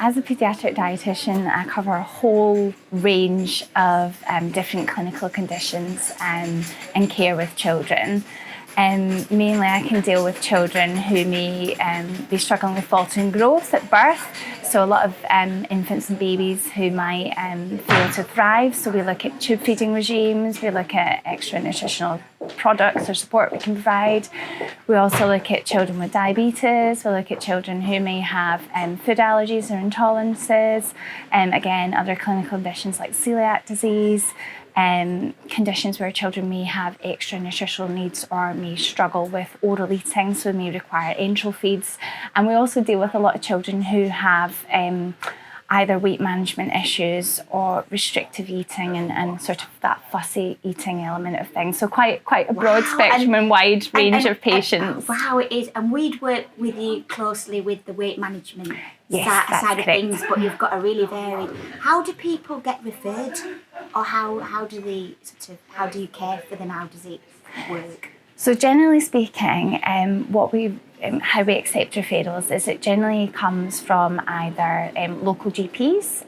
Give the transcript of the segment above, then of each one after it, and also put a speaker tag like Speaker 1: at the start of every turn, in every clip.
Speaker 1: As a paediatric dietitian, I cover a whole range of different clinical conditions and care with children. Mainly I can deal with children who may be struggling with faltering growth at birth. So a lot of infants and babies who might fail to thrive. So we look at tube feeding regimes, we look at extra nutritional products or support we can provide. We also look at children with diabetes, we look at children who may have food allergies or intolerances, and again other clinical conditions like celiac disease. Conditions where children may have extra nutritional needs or may struggle with oral eating, so may require enteral feeds. And we also deal with a lot of children who have either weight management issues or restrictive eating and sort of that fussy eating element of things. So quite a broad spectrum and wide range of patients.
Speaker 2: Wow, it is. And we'd work with you closely with the weight management side of things, but you've got a really varied. How do people get referred, or how do you care for them? How does it work?
Speaker 1: So generally speaking, how we accept referrals is it generally comes from either local GPs,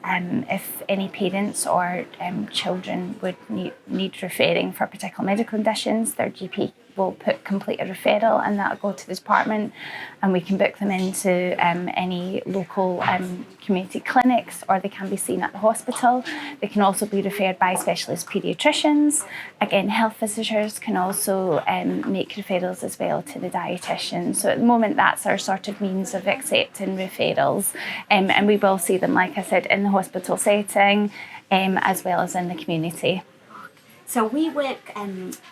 Speaker 1: if any parents or children would need referring for particular medical conditions, their GP will complete a referral and that'll go to the department and we can book them into any local community clinics, or they can be seen at the hospital. They can also be referred by specialist paediatricians. Again, health visitors can also make referrals as well to the dietitian. So at the moment that's our sort of means of accepting referrals, and we will see them, like I said, in the hospital setting as well as in the community.
Speaker 2: So we work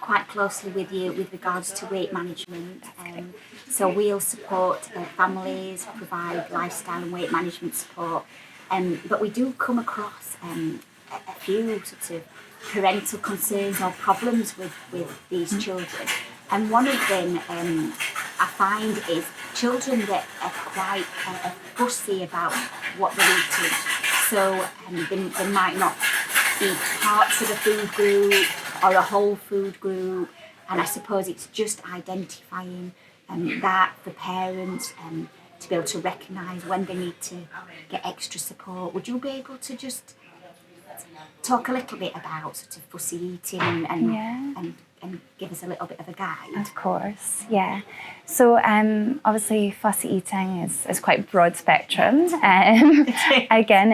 Speaker 2: quite closely with you with regards to weight management. So we'll support families, provide lifestyle and weight management support. But we do come across a few sort of parental concerns or problems with these children. And one of them I find is children that are quite fussy about what they're eating. So they might not eat parts of a food group or a whole food group, and I suppose it's just identifying that for parents to be able to recognise when they need to get extra support. Would you be able to just talk a little bit about sort of fussy eating and give us a little bit of a guide?
Speaker 1: Of course, yeah. So obviously fussy eating is quite broad spectrum. Again,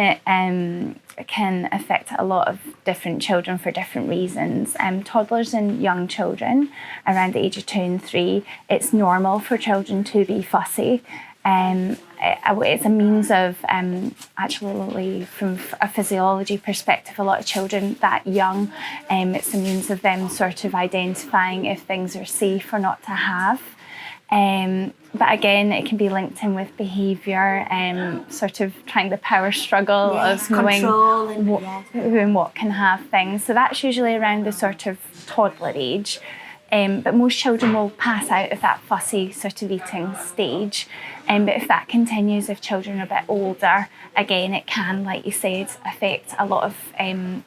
Speaker 1: it can affect a lot of different children for different reasons. Toddlers and young children around the age of 2 and 3, it's normal for children to be fussy. It's a means of actually, from a physiology perspective, a lot of children that young, it's a means of them sort of identifying if things are safe or not to have. But again, it can be linked in with behaviour, sort of trying the power struggle of knowing who and what can have things. So that's usually around the sort of toddler age. But most children will pass out of that fussy sort of eating stage. But if that continues, if children are a bit older, again, it can, like you said, affect a lot of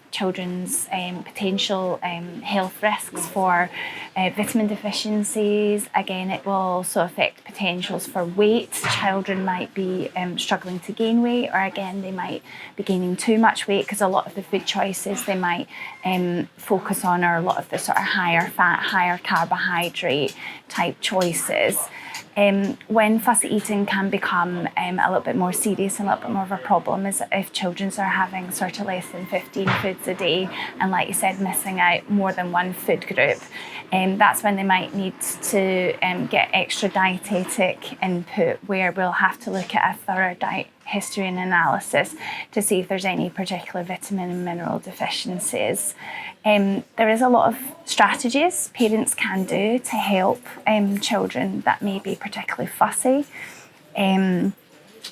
Speaker 1: children's potential health risks for vitamin deficiencies. Again, it will also affect potentials for weight. Children might be struggling to gain weight, or again, they might be gaining too much weight because a lot of the food choices they might focus on are a lot of the sort of higher fat, higher carbohydrate type choices. When fussy eating can become a little bit more serious and a little bit more of a problem is if children are having sort of less than 15 foods a day and, like you said, missing out more than one food group. That's when they might need to get extra dietetic input, where we'll have to look at a thorough diet history and analysis to see if there's any particular vitamin and mineral deficiencies. There is a lot of strategies parents can do to help children that may be particularly fussy,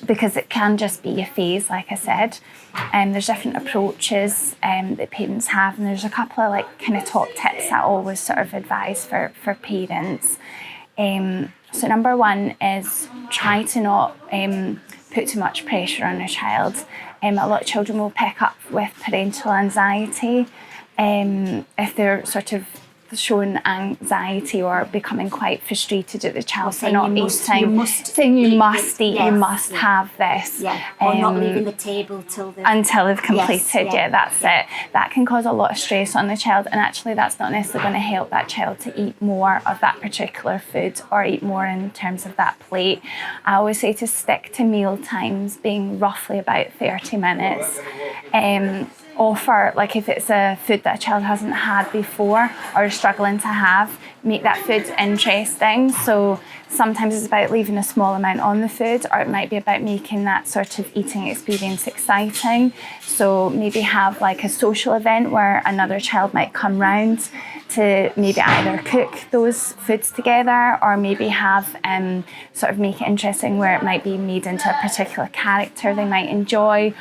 Speaker 1: because it can just be a phase, like I said. There's different approaches that parents have, and there's a couple of kind of top tips that I always sort of advise for parents. So number one is try to not put too much pressure on a child. A lot of children will pick up with parental anxiety if they're sort of showing anxiety or becoming quite frustrated at the child for
Speaker 2: saying
Speaker 1: not
Speaker 2: you
Speaker 1: eating,
Speaker 2: must
Speaker 1: saying you
Speaker 2: eat
Speaker 1: must
Speaker 2: this.
Speaker 1: eat,
Speaker 2: Yes,
Speaker 1: you must
Speaker 2: yeah.
Speaker 1: have this.
Speaker 2: Yeah, or not leaving the table
Speaker 1: until they've completed.
Speaker 2: Yes,
Speaker 1: That's it. That can cause a lot of stress on the child, and actually that's not necessarily going to help that child to eat more of that particular food or eat more in terms of that plate. I always say to stick to meal times being roughly about 30 minutes. Offer, like if it's a food that a child hasn't had before or is struggling to have, make that food interesting. So sometimes it's about leaving a small amount on the food, or it might be about making that sort of eating experience exciting. So maybe have like a social event where another child might come round to maybe either cook those foods together, or maybe have sort of make it interesting where it might be made into a particular character they might enjoy,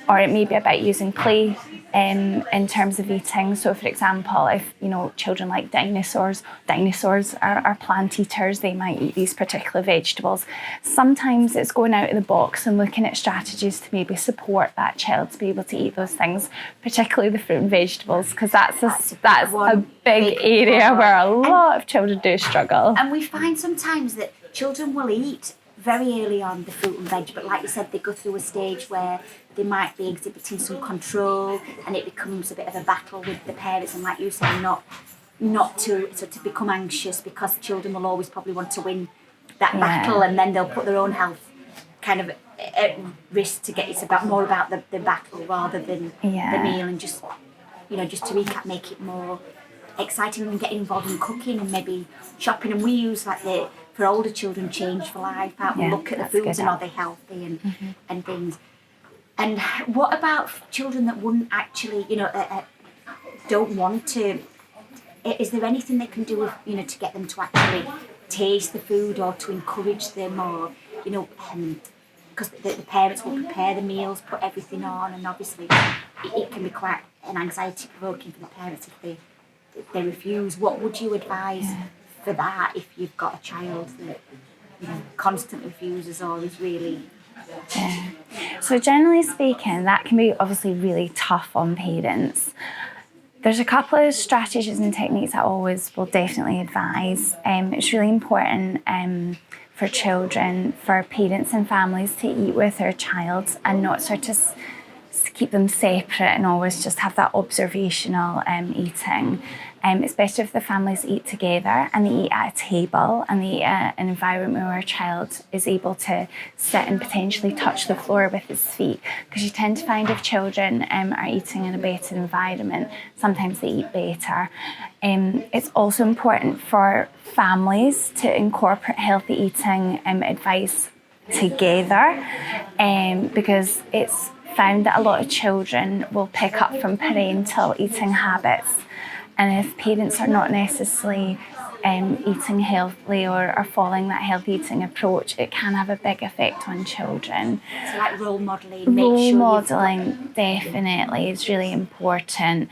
Speaker 1: or it may be about using play in terms of eating. So for example, if children like dinosaurs are plant eaters, they might eat these particular vegetables. Sometimes it's going out of the box and looking at strategies to maybe support that child to be able to eat those things, particularly the fruit and vegetables, because that's a big area where a lot of children do struggle.
Speaker 2: And we find sometimes that children will eat very early on the fruit and veg, but like you said, they go through a stage where they might be exhibiting some control, and it becomes a bit of a battle with the parents, and like you said, not to become anxious, because children will always probably want to win that battle, and then they'll put their own health kind of at risk to get more about the battle rather than the meal, and just to recap, make it more exciting and getting involved in cooking and maybe shopping. And we use for older children, Change for Life app. We look at the foods and are they healthy and things. And what about children that wouldn't actually, don't want to? Is there anything they can do, to get them to actually taste the food, or to encourage them, or, because the parents will prepare the meals, put everything on, and obviously it can be quite an anxiety provoking for the parents if they refuse. What would you advise for that if you've got a child that constantly refuses or is really...
Speaker 1: So generally speaking, that can be obviously really tough on parents. There's a couple of strategies and techniques I always will definitely advise. It's really important for children, for parents and families to eat with their child and not sort of keep them separate and always just have that observational eating. It's better if the families eat together and they eat at a table and they eat at an environment where a child is able to sit and potentially touch the floor with his feet, because you tend to find if children are eating in a better environment, sometimes they eat better. It's also important for families to incorporate healthy eating advice together, because it's found that a lot of children will pick up from parental eating habits, and if parents are not necessarily eating healthily or are following that healthy eating approach, it can have a big effect on children.
Speaker 2: So like role modelling,
Speaker 1: definitely is really important.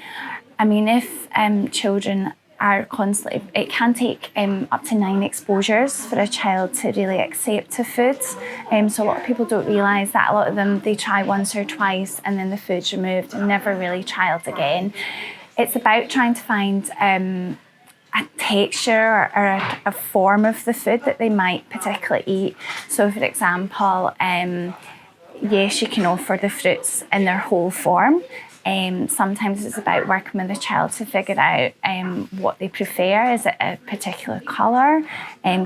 Speaker 1: I mean, if children are constantly, it can take up to 9 exposures for a child to really accept a food. So a lot of people don't realise that. A lot of them, they try once or twice and then the food's removed and never really trialled again. It's about trying to find a texture or a form of the food that they might particularly eat. So for example, yes, you can offer the fruits in their whole form. Sometimes it's about working with the child to figure out what they prefer. Is it a particular colour?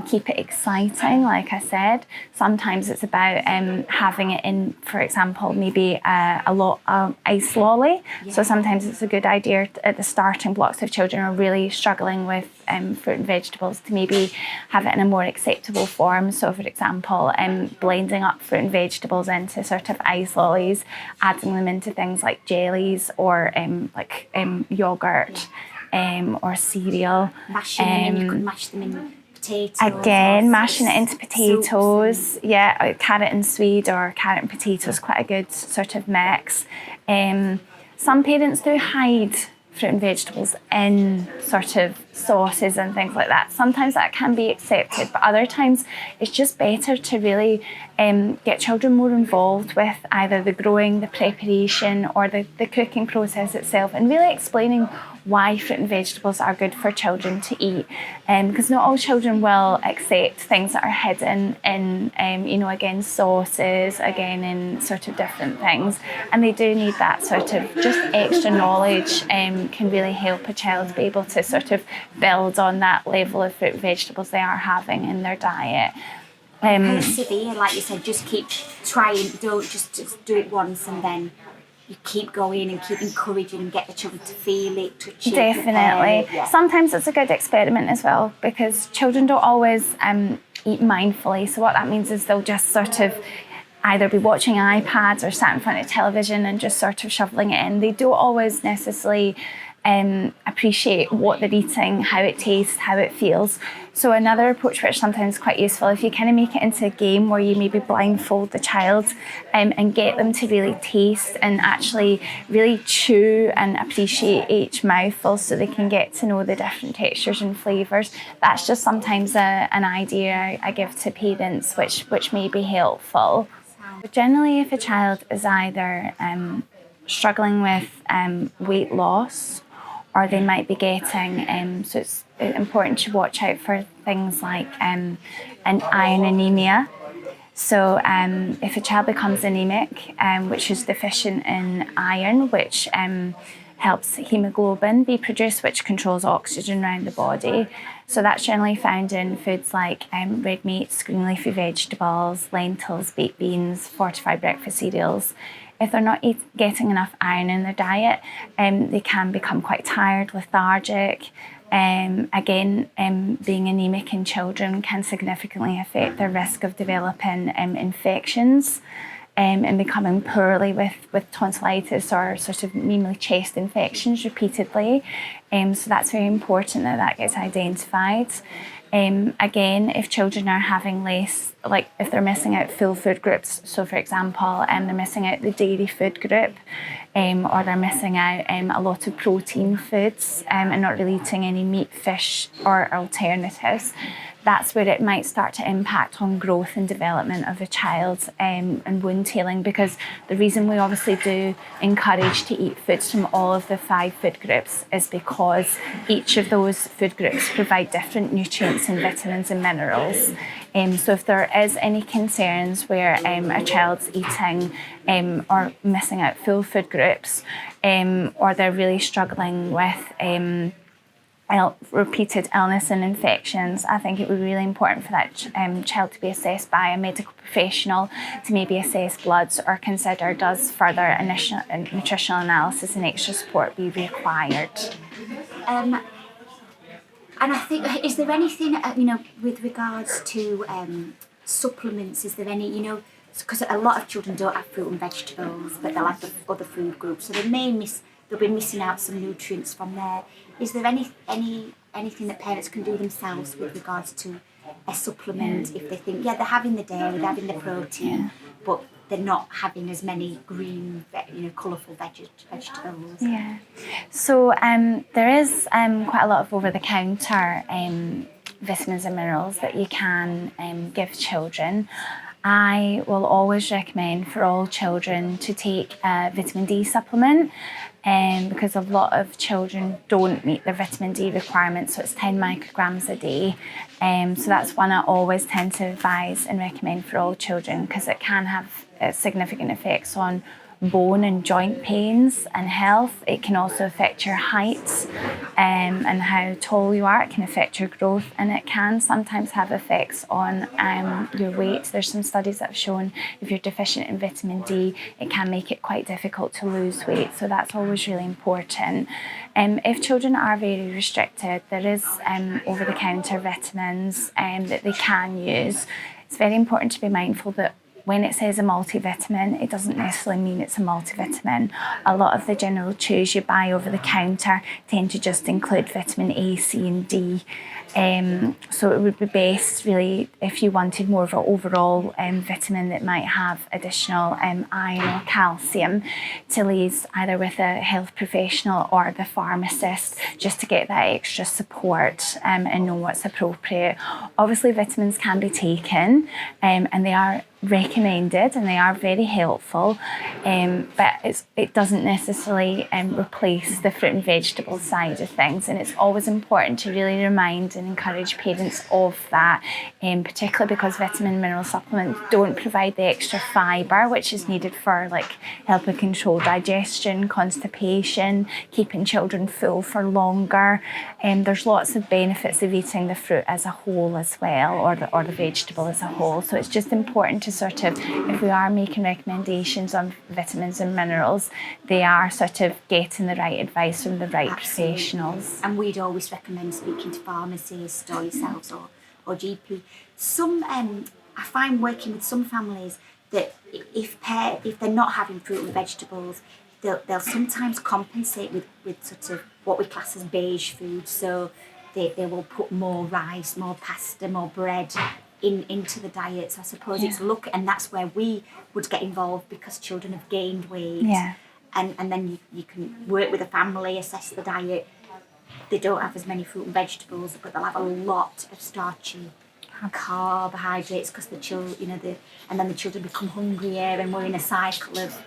Speaker 1: Keep it exciting, like I said. Sometimes it's about having it in, for example, maybe a ice lolly. Yeah. So sometimes it's a good idea at the starting blocks if children are really struggling with fruit and vegetables to maybe have it in a more acceptable form. So for example, blending up fruit and vegetables into sort of ice lollies, adding them into things like jellies or yogurt or cereal.
Speaker 2: You could mash them in potatoes.
Speaker 1: Again, mashing it into potatoes. Yeah, carrot and swede or carrot and potatoes, quite a good sort of mix. Some parents do hide fruit and vegetables in sort of sauces and things like that. Sometimes that can be accepted, but other times it's just better to really get children more involved with either the growing, the preparation or the cooking process itself, and really explaining why fruit and vegetables are good for children to eat, because not all children will accept things that are hidden in, again, sauces, again, in sort of different things, and they do need that sort of just extra knowledge. Can really help a child be able to sort of build on that level of fruit and vegetables they are having in their diet.
Speaker 2: Persevere, like you said, just keep trying, don't just do it once and then you keep going and keep encouraging and get the children to feel it, touch it.
Speaker 1: Definitely.
Speaker 2: Yeah.
Speaker 1: Sometimes it's a good experiment as well, because children don't always eat mindfully. So what that means is they'll just sort of either be watching iPads or sat in front of television and just sort of shoveling it in. They don't always necessarily appreciate what they're eating, how it tastes, how it feels. So another approach which sometimes is quite useful, if you kind of make it into a game where you maybe blindfold the child and get them to really taste and actually really chew and appreciate each mouthful so they can get to know the different textures and flavours. That's just sometimes an idea I give to parents which may be helpful. But generally, if a child is either struggling with weight loss, or they might be getting, so it's important to watch out for things like an iron anemia. So if a child becomes anemic, which is deficient in iron, which helps hemoglobin be produced, which controls oxygen around the body. So that's generally found in foods like red meats, green leafy vegetables, lentils, baked beans, fortified breakfast cereals. If they're not getting enough iron in their diet, they can become quite tired, lethargic. Being anemic in children can significantly affect their risk of developing infections and becoming poorly with tonsillitis or sort of mainly chest infections repeatedly. So that's very important that gets identified. If children are having less, like if they're missing out full food groups, so for example, they're missing out the dairy food group, or they're missing out a lot of protein foods and not really eating any meat, fish or alternatives, that's where it might start to impact on growth and development of a child and wound healing, because the reason we obviously do encourage to eat foods from all of the 5 food groups is because each of those food groups provide different nutrients and vitamins and minerals. So if there is any concerns where a child's eating or missing out full food groups, or they're really struggling with repeated illness and infections, I think it would be really important for that child to be assessed by a medical professional to maybe assess bloods or consider does further initial nutritional analysis and extra support be required.
Speaker 2: And I think, is there anything, with regards to supplements, is there any, because a lot of children don't have fruit and vegetables, but they'll have the other food groups, so they'll be missing out some nutrients from there. Is there anything that parents can do themselves with regards to a supplement if they think, they're having the dairy, they're having the protein, but they're not having as many green, colourful vegetables?
Speaker 1: Yeah. So there is quite a lot of over-the-counter vitamins and minerals that you can give children. I will always recommend for all children to take a vitamin D supplement, because a lot of children don't meet their vitamin D requirements, so it's 10 micrograms a day. So that's one I always tend to advise and recommend for all children, because it can have significant effects on bone and joint pains and health. It can also affect your height and how tall you are. It can affect your growth, and it can sometimes have effects on your weight. There's some studies that have shown if you're deficient in vitamin D, it can make it quite difficult to lose weight, so that's always really important. If children are very restricted, there is over-the-counter vitamins that they can use. It's very important to be mindful that when it says a multivitamin, it doesn't necessarily mean it's a multivitamin. A lot of the general chews you buy over the counter tend to just include vitamin A, C and D. So it would be best really if you wanted more of an overall vitamin that might have additional iron or calcium, to liaise either with a health professional or the pharmacist just to get that extra support and know what's appropriate. Obviously vitamins can be taken and they are recommended and they are very helpful, but it doesn't necessarily replace the fruit and vegetable side of things, and it's always important to really remind and encourage parents of that, particularly because vitamin and mineral supplements don't provide the extra fibre which is needed for like helping control digestion, constipation, keeping children full for longer. There's lots of benefits of eating the fruit as a whole as well, or the vegetable as a whole, so it's just important to sort of, if we are making recommendations on vitamins and minerals, they are sort of getting the right advice from the right professionals.
Speaker 2: And we'd always recommend speaking to pharmacists or yourselves or GP. Some I find working with some families that if they're not having fruit and vegetables, they'll sometimes compensate with sort of what we class as beige food. So they will put more rice, more pasta, more bread into the diet. So I suppose it's and that's where we would get involved, because children have gained weight.
Speaker 1: Yeah.
Speaker 2: And then you can work with a family, assess the diet. They don't have as many fruit and vegetables, but they'll have a lot of starchy carbohydrates, because the children, and then the children become hungrier, and we're in a cycle of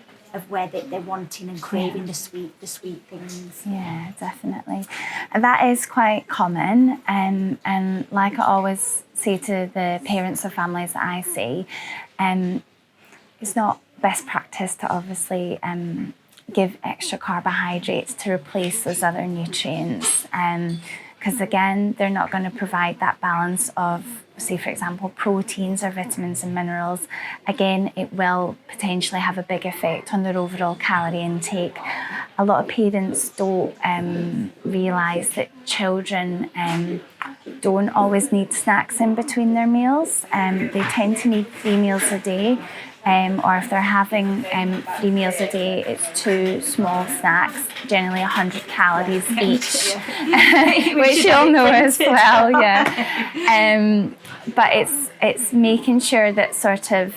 Speaker 2: where they're wanting and craving the sweet things.
Speaker 1: Yeah, definitely. And that is quite common, and like I always say to the parents of families that I see, it's not best practice to obviously give extra carbohydrates to replace those other nutrients, because again, they're not going to provide that balance of, say for example, proteins or vitamins and minerals. Again, it will potentially have a big effect on their overall calorie intake. A lot of parents don't realise that children don't always need snacks in between their meals. They tend to need 3 meals a day. Or if they're having 3 meals a day, it's 2 small snacks, generally 100 calories each, which you'll know as well, yeah. But it's making sure that sort of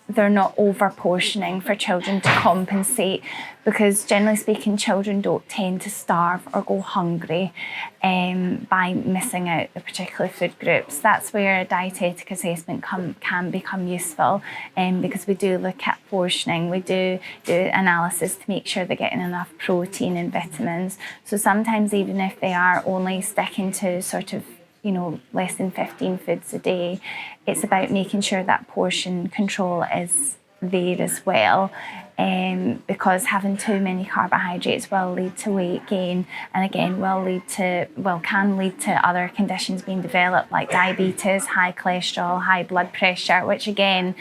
Speaker 1: they're not over portioning for children to compensate, because generally speaking, children don't tend to starve or go hungry by missing out the particular food groups. That's where a dietetic assessment can become useful, because we do look at portioning, we do analysis to make sure they're getting enough protein and vitamins. So sometimes even if they are only sticking to sort of less than 15 foods a day, it's about making sure that portion control is there as well, because having too many carbohydrates will lead to weight gain, and again can lead to other conditions being developed like diabetes, high cholesterol, high blood pressure, which again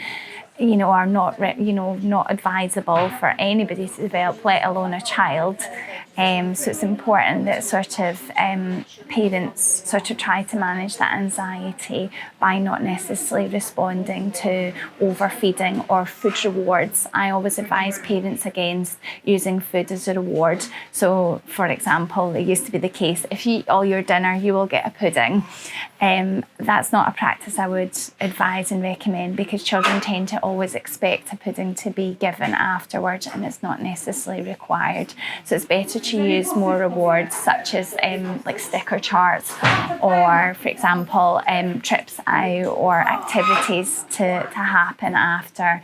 Speaker 1: are not advisable for anybody to develop, let alone a child. So it's important that sort of parents sort of try to manage that anxiety by not necessarily responding to overfeeding or food rewards. I always advise parents against using food as a reward. So for example, it used to be the case, if you eat all your dinner, you will get a pudding. That's not a practice I would advise and recommend, because children tend to always expect a pudding to be given afterwards, and it's not necessarily required. So it's better to use more rewards, such as like sticker charts, or for example trips out or activities to happen after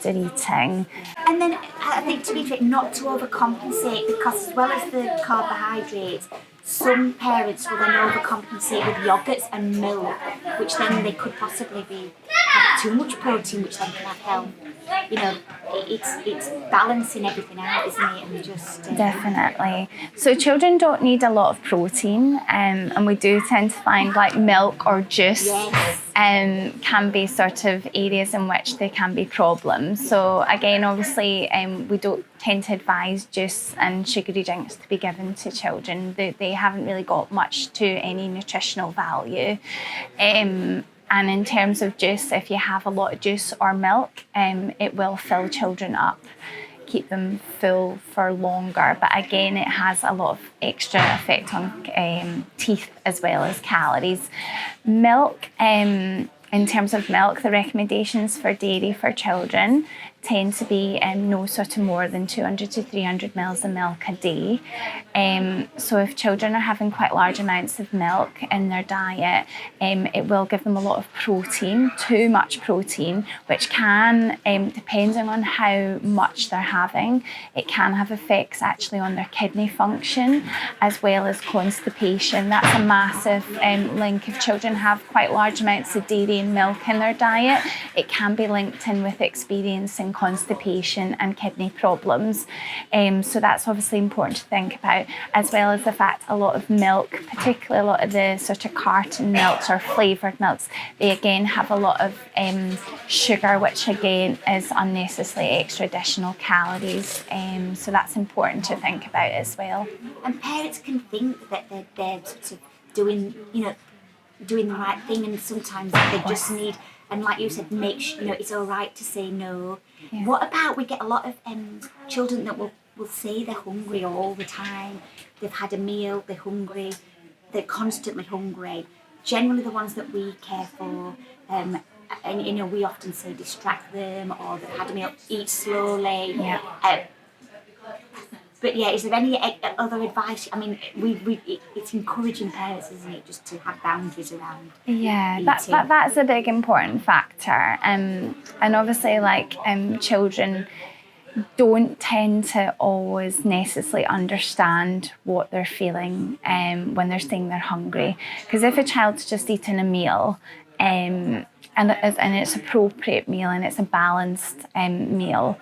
Speaker 1: eating.
Speaker 2: And then I think, to be fair, not to overcompensate, because as well as the carbohydrates, some parents will then overcompensate with yogurts and milk, which then they could possibly have too much protein, which then can have health. It's balancing everything out, isn't it? And just
Speaker 1: definitely. So children don't need a lot of protein, and we do tend to find like milk or juice can be sort of areas in which there can be problems. So again, obviously, we don't tend to advise juice and sugary drinks to be given to children. They haven't really got much to any nutritional value. And in terms of juice, if you have a lot of juice or milk, it will fill children up, keep them full for longer. But again, it has a lot of extra effect on teeth as well as calories. Milk, in terms of milk, the recommendations for dairy for children tend to be no sort of more than 200 to 300 mils of milk a day. So if children are having quite large amounts of milk in their diet, it will give them a lot of protein, too much protein, which can, depending on how much they're having, it can have effects actually on their kidney function as well as constipation. That's a massive link. If children have quite large amounts of dairy and milk in their diet, it can be linked in with experiencing constipation and kidney problems. So that's obviously important to think about, as well as the fact a lot of milk, particularly a lot of the sort of carton milks or flavoured milks, they again have a lot of sugar, which again is unnecessarily extra additional calories. So that's important to think about as well.
Speaker 2: And parents can think that they're sort of doing the right thing, and sometimes they just need, and like you said, make sure, it's all right to say no.
Speaker 1: Yeah.
Speaker 2: What about, we get a lot of children that will say they're hungry all the time. They've had a meal, they're hungry, they're constantly hungry. Generally the ones that we care for, and we often say distract them, or they've had a meal, eat slowly.
Speaker 1: Yeah.
Speaker 2: But yeah, is there any other advice? I mean, it's encouraging parents, isn't it, just to have boundaries around eating.
Speaker 1: That's a big important factor. And obviously, children don't tend to always necessarily understand what they're feeling when they're saying they're hungry. Because if a child's just eaten a meal, and it's an appropriate meal and it's a balanced meal,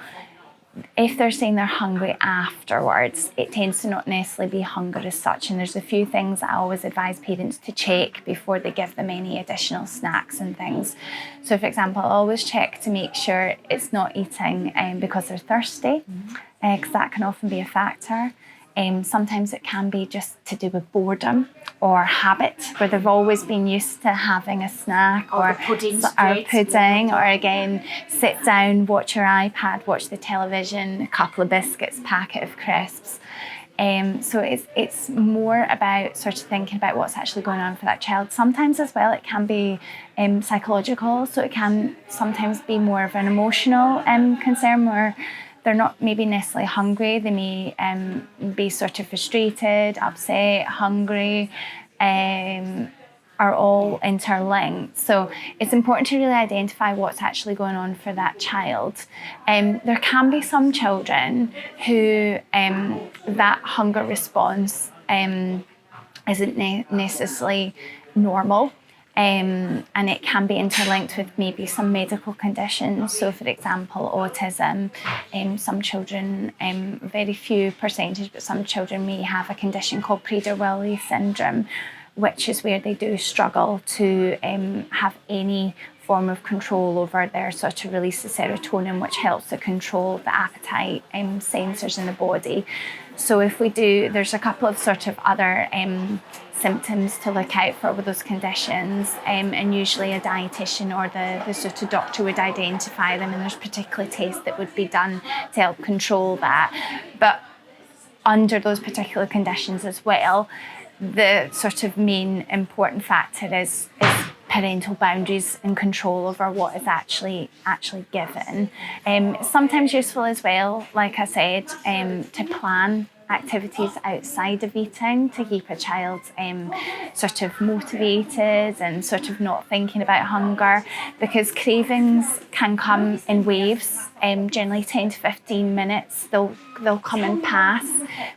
Speaker 1: if they're saying they're hungry afterwards, it tends to not necessarily be hunger as such. And there's a few things I always advise parents to check before they give them any additional snacks and things. So, for example, I'll always check to make sure it's not eating because they're thirsty, because that can often be a factor. Sometimes it can be just to do with boredom or habit, where they've always been used to having a snack or pudding, or again, sit down, watch your iPad, watch the television, a couple of biscuits, packet of crisps. So it's more about sort of thinking about what's actually going on for that child. Sometimes as well it can be psychological, so it can sometimes be more of an emotional concern where they're not maybe necessarily hungry. They may be sort of frustrated, upset, hungry, are all interlinked. So it's important to really identify what's actually going on for that child. There can be some children who that hunger response isn't necessarily normal. And it can be interlinked with maybe some medical conditions. So, for example, autism. Some children, very few percentage, but some children may have a condition called Prader-Willi syndrome, which is where they do struggle to have any form of control over their sort of release of serotonin, which helps to control the appetite sensors in the body. So if we do, there's a couple of sort of other symptoms to look out for with those conditions, and usually a dietitian or the sort of doctor would identify them, and there's particular tests that would be done to help control that. But under those particular conditions as well, the sort of main important factor is parental boundaries and control over what is actually given. Sometimes useful as well, like I said, to plan activities outside of eating to keep a child sort of motivated and sort of not thinking about hunger, because cravings can come in waves, generally 10 to 15 minutes. They'll come and pass.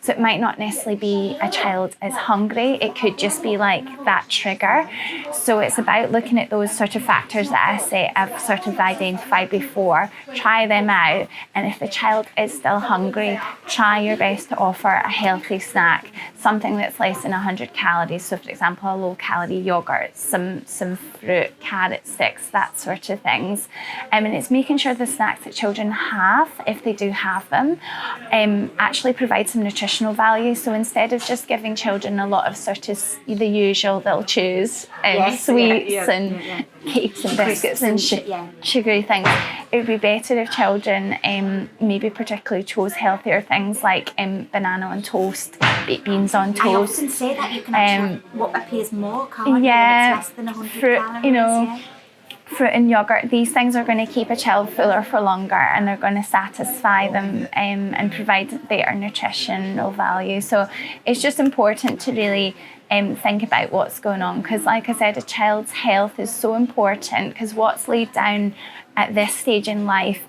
Speaker 1: So it might not necessarily be a child is hungry. It could just be like that trigger. So it's about looking at those sort of factors that I've sort of identified before, try them out. And if the child is still hungry, try your best to offer a healthy snack, something that's less than 100 calories. So for example, a low calorie yogurt, some fruit, carrot sticks, that sort of things. And it's making sure the snacks that children have, if they do have them, actually provide some nutritional value. So instead of just giving children a lot of sort of the usual, they'll choose sweets and cakes and biscuits and sugary things. It would be better if children maybe particularly chose healthier things like banana on toast, baked beans on toast.
Speaker 2: I often say that you can actually what appears more, can't you, when it's less than 100
Speaker 1: fruit,
Speaker 2: calories.
Speaker 1: fruit and yogurt, these things are going to keep a child fuller for longer, and they're going to satisfy them and provide better nutritional value. So it's just important to really think about what's going on, because like I said, a child's health is so important, because what's laid down at this stage in life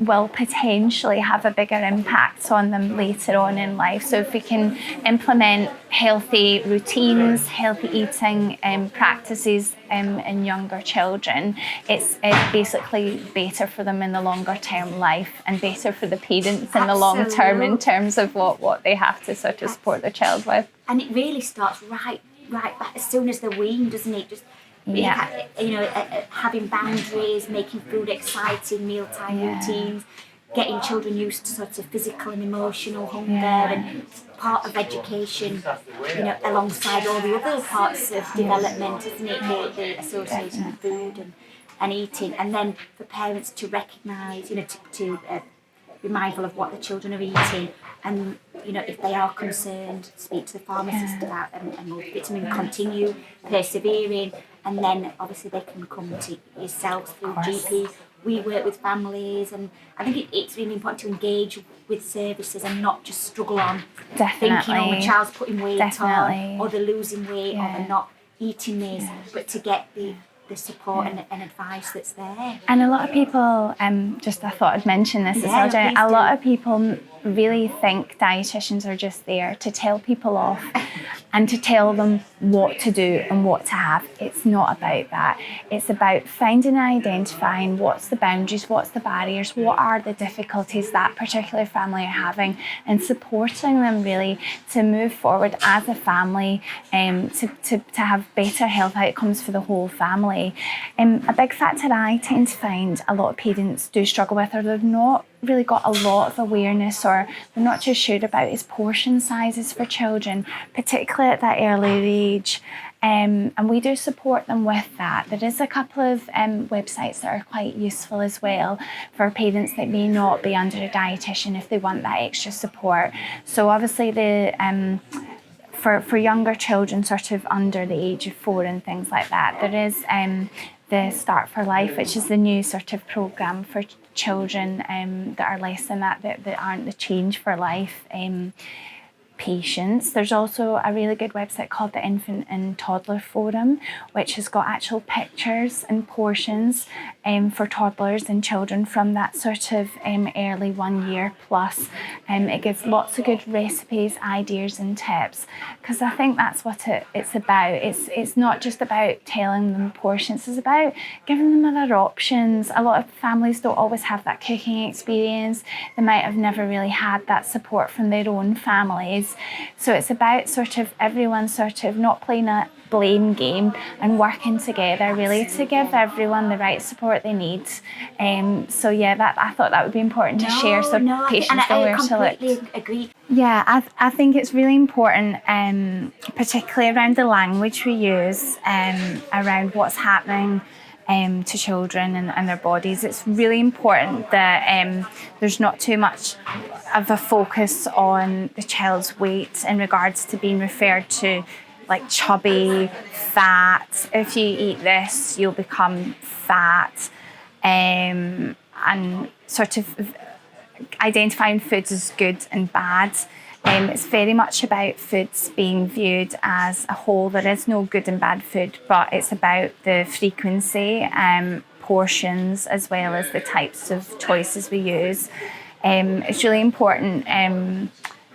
Speaker 1: will potentially have a bigger impact on them later on in life. So if we can implement healthy routines, healthy eating practices in younger children, it's basically better for them in the longer term life, and better for the parents in the long term in terms of what they have to sort of support their child with.
Speaker 2: And it really starts right back as soon as they're weaned, doesn't it? Just having boundaries, making food exciting, mealtime routines, getting children used to sort of physical and emotional hunger, and part of education, alongside all the other parts of development, isn't it? The association with food and eating, and then for parents to recognise, to be mindful of what the children are eating, and if they are concerned, speak to the pharmacist about a multivitamin, continue persevering, and then obviously they can come to yourselves through GP. We work with families, and I think it's really important to engage with services and not just struggle on thinking, oh, my child's putting weight on, or they're losing weight, or they're not eating this, but to get the support and advice that's there.
Speaker 1: And a lot of people, I thought I'd mention this as well, Jenny, a lot of people really think dietitians are just there to tell people off and to tell them what to do and what to have. It's not about that. It's about finding and identifying what's the boundaries, what's the barriers, what are the difficulties that particular family are having, and supporting them really to move forward as a family, to have better health outcomes for the whole family. A big factor I tend to find a lot of parents do struggle with, or they've not really got a lot of awareness, or they're not too sure about, is portion sizes for children, particularly at that early age. And we do support them with that. There is a couple of websites that are quite useful as well for parents that may not be under a dietitian if they want that extra support. So obviously for younger children, sort of under the age of 4 and things like that, there is the Start for Life, which is the new sort of programme for children that are less than that aren't the Change for Life patients. There's also a really good website called the Infant and Toddler Forum, which has got actual pictures and portions for toddlers and children from that sort of early 1 year plus. It gives lots of good recipes, ideas and tips, because I think that's what it's about. It's not just about telling them portions, it's about giving them other options. A lot of families don't always have that cooking experience. They might have never really had that support from their own families. So it's about sort of everyone sort of not playing a blame game and working together really to give everyone the right support they need. So yeah, that I thought that would be important to share, so patients know where to look.
Speaker 2: I completely agree.
Speaker 1: Yeah, I think it's really important, particularly around the language we use, around what's happening to children and their bodies. It's really important that there's not too much of a focus on the child's weight in regards to being referred to like chubby, fat. If you eat this, you'll become fat, and sort of identifying foods as good and bad. It's very much about foods being viewed as a whole. There is no good and bad food, but it's about the frequency, portions, as well as the types of choices we use. It's really important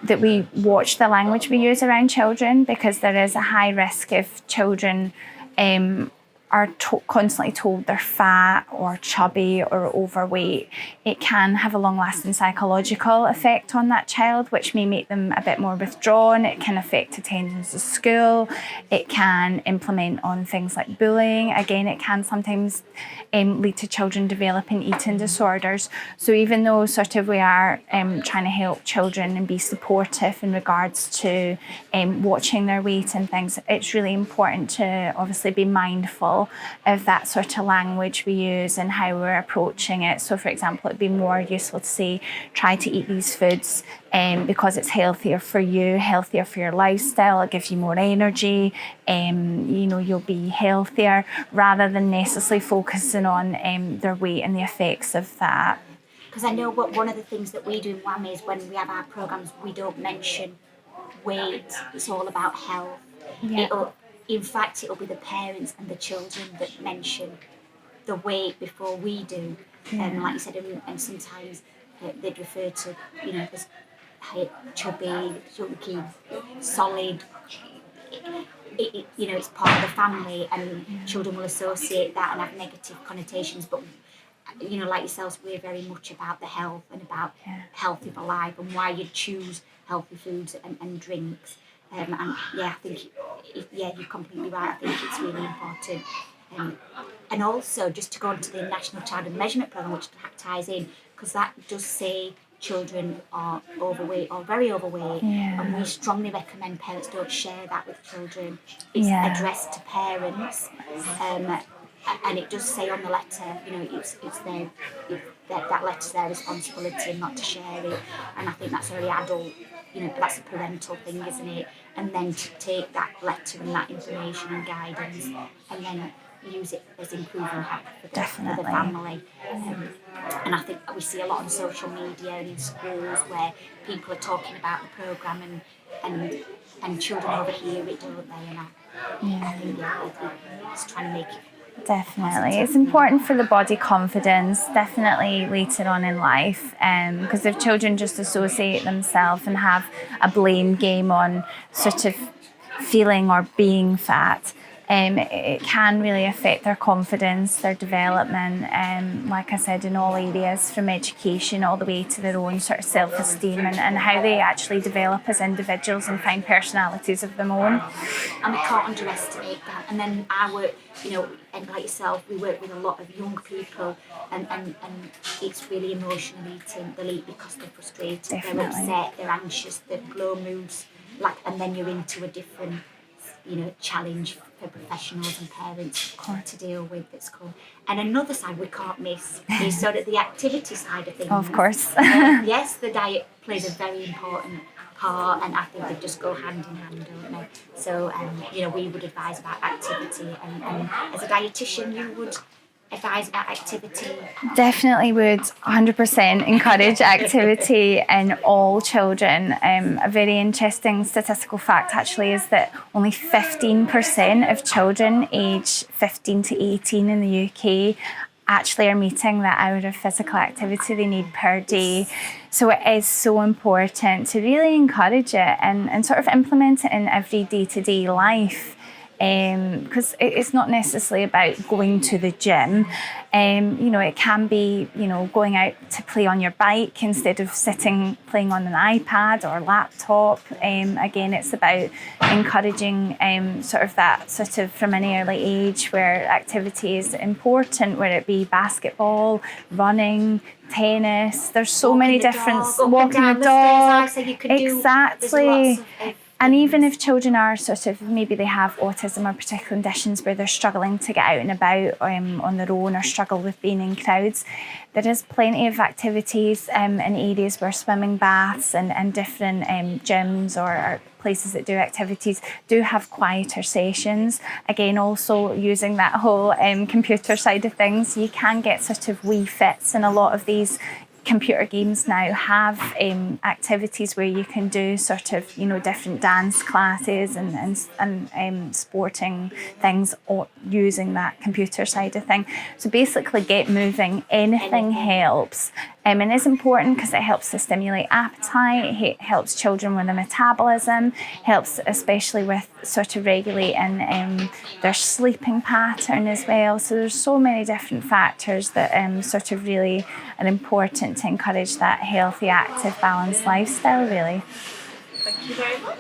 Speaker 1: that we watch the language we use around children, because there is a high risk if children are constantly told they're fat or chubby or overweight. It can have a long-lasting psychological effect on that child, which may make them a bit more withdrawn. It can affect attendance at school. It can implement on things like bullying. Again, it can sometimes lead to children developing eating disorders. So even though sort of we are trying to help children and be supportive in regards to watching their weight and things, it's really important to obviously be mindful mindful of that sort of language we use and how we're approaching it. So for example, it'd be more useful to say, try to eat these foods because it's healthier for you, healthier for your lifestyle, it gives you more energy, you'll be healthier, rather than necessarily focusing on their weight and the effects of that.
Speaker 2: Because I know one of the things that we do in WHAM is when we have our programmes, we don't mention weight, it's all about health.
Speaker 1: Yeah.
Speaker 2: In fact, it'll be the parents and the children that mention the weight before we do. Like you said, and sometimes they'd refer to, as chubby, chunky, solid. It's part of the family, and children will associate that and have negative connotations. But like yourselves, we're very much about the health and about healthy for life and why you choose healthy foods and drinks. I think you're completely right. I think it's really important. And also, just to go on to the National Childhood Measurement Programme, which ties in, because that does say children are overweight or very overweight, and we strongly recommend parents don't share that with children. It's addressed to parents, and it does say on the letter, it's that letter's their responsibility and not to share it. And I think that's a very adult, that's a parental thing, isn't it? And then to take that letter and that information and guidance, and then use it as improving health for the family. And I think we see a lot on social media and in schools where people are talking about the programme and children overhear it, don't they? And I think it's trying to make it.
Speaker 1: Definitely. It's important for the body confidence, definitely later on in life, because if children just associate themselves and have a blame game on sort of feeling or being fat, it can really affect their confidence, their development, like I said, in all areas, from education all the way to their own sort of self-esteem and how they actually develop as individuals and find personalities of their own.
Speaker 2: And we can't underestimate that. And then I work, and like yourself, we work with a lot of young people, and it's really emotional eating. They'll eat because they're frustrated, They're upset, they're anxious, they're low moods, and then you're into a different challenge for professionals and parents to deal with that's cool. And another side we can't miss is sort of the activity side of things.
Speaker 1: Of course.
Speaker 2: Yes, the diet plays a very important part, and I think they just go hand in hand, don't they? So, we would advise about activity, and as a dietitian, you would advise about activity?
Speaker 1: Definitely would 100% encourage activity in all children. A very interesting statistical fact actually is that only 15% of children aged 15 to 18 in the UK actually are meeting that hour of physical activity they need per day. So it is so important to really encourage it and sort of implement it in every day-to-day life. Because it's not necessarily about going to the gym. It can be, going out to play on your bike instead of sitting playing on an iPad or laptop. Again, it's about encouraging sort of that sort of from an early age where activity is important, whether it be basketball, running, tennis. There's so many different walking the dog. Exactly. And even if children are sort of, maybe they have autism or particular conditions where they're struggling to get out and about on their own or struggle with being in crowds, there is plenty of activities in areas where swimming baths and different gyms or places that do activities do have quieter sessions. Again, also using that whole computer side of things, you can get sort of Wii Fits, and a lot of these computer games now have activities where you can do sort of different dance classes and sporting things using that computer side of thing. So basically get moving, anything helps, and it's important because it helps to stimulate appetite, it helps children with their metabolism, helps especially with sort of regulating their sleeping pattern as well. So there's so many different factors that sort of really are important to encourage that healthy, active, balanced lifestyle, really.
Speaker 2: Thank you very much.